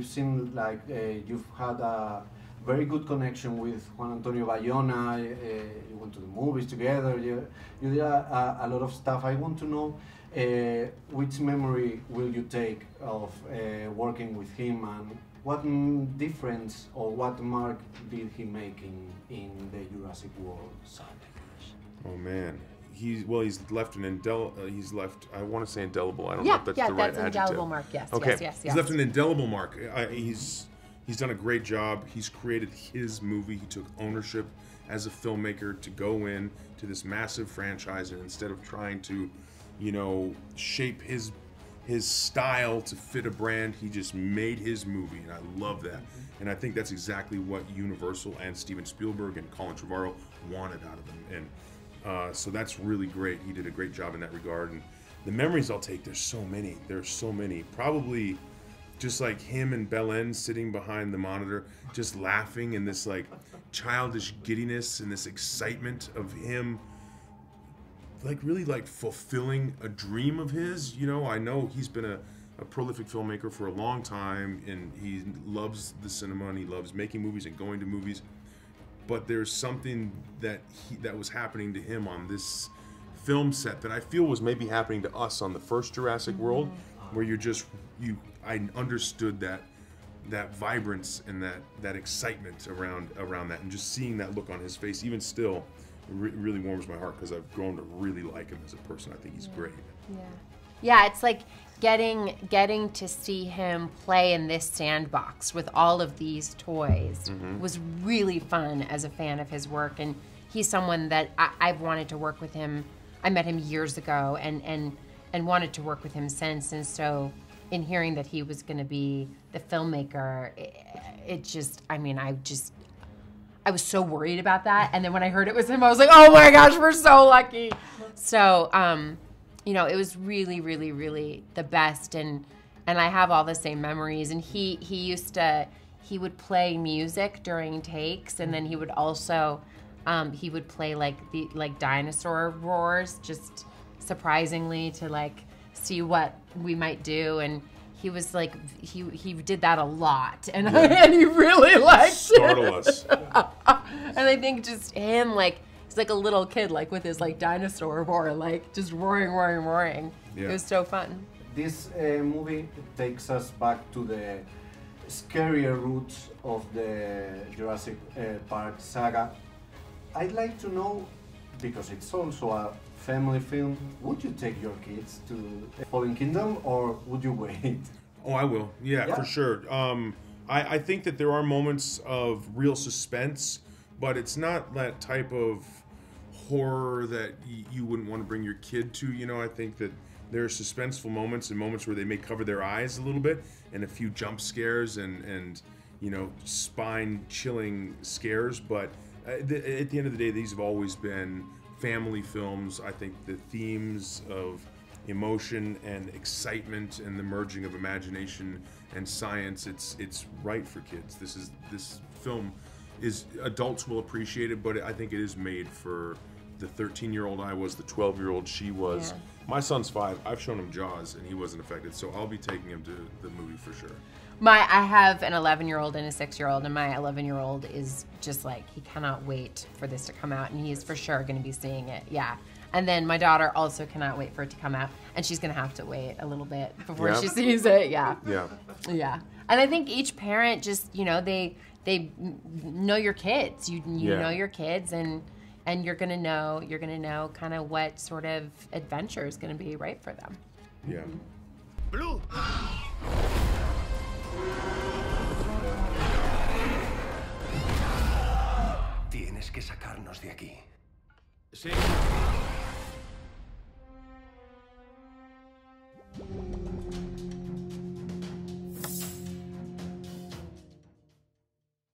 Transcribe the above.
we've seen like you've had a very good connection with Juan Antonio Bayona. You went to the movies together. You did a lot of stuff. I want to know which memory will you take of working with him, and what difference or what mark did he make in the Jurassic World saga? Oh man, he's left an I want to say indelible. I don't know if that's the right adjective. Indelible mark. Yes. Okay. Yes. He's left an indelible mark. He's done a great job. He's created his movie. He took ownership as a filmmaker to go in to this massive franchise, and instead of trying to, shape his style to fit a brand, he just made his movie, and I love that. And I think that's exactly what Universal and Steven Spielberg and Colin Trevorrow wanted out of him. And so that's really great. He did a great job in that regard. And the memories I'll take, there's so many. Probably just like him and Belen sitting behind the monitor, just laughing, and this like childish giddiness and this excitement of him like really like fulfilling a dream of his. I know he's been a prolific filmmaker for a long time, and he loves the cinema and he loves making movies and going to movies. But there's something that was happening to him on this film set that I feel was maybe happening to us on the first Jurassic World, where I understood that vibrance and that excitement around that, and just seeing that look on his face, even still, really warms my heart, because I've grown to really like him as a person. I think he's great. Yeah, it's like getting to see him play in this sandbox with all of these toys was really fun as a fan of his work. And he's someone that I've wanted to work with him. I met him years ago and wanted to work with him since. And so in hearing that he was going to be the filmmaker, I was so worried about that. And then when I heard it was him, I was like, oh my gosh, we're so lucky. So, it was really, really, really the best. And I have all the same memories. And he would play music during takes. And then he would also, he would play like dinosaur roars, just surprisingly, to see what we might do. And he was like, he did that a lot, and he really liked Startle us. And I think just him, he's like a little kid, with his dinosaur roar, just roaring. Yeah. It was so fun. This movie takes us back to the scarier roots of the Jurassic Park saga. I'd like to know, because it's also a family film, would you take your kids to Fallen Kingdom, or would you wait? Oh, I will. Yeah, for sure. I think that there are moments of real suspense, but it's not that type of horror that you wouldn't want to bring your kid to. I think that there are suspenseful moments and moments where they may cover their eyes a little bit, and a few jump scares and spine-chilling scares. But at the end of the day, these have always been family films. I think the themes of emotion and excitement and the merging of imagination and science, it's right for kids. This film is, adults will appreciate it, but I think it is made for the 13-year-old I was, the 12-year-old she was. Yeah. My son's 5. I've shown him Jaws and he wasn't affected, so I'll be taking him to the movie for sure. I have an 11-year-old and a 6-year-old, and my 11-year-old is just he cannot wait for this to come out, and he's for sure going to be seeing it. Yeah. And then my daughter also cannot wait for it to come out, and she's going to have to wait a little bit before she sees it. Yeah. And I think each parent just, they know your kids. You know your kids, and you're going to know kind of what sort of adventure is going to be right for them. Yeah. Blue. Tienes que sacarnos de aquí. Sí.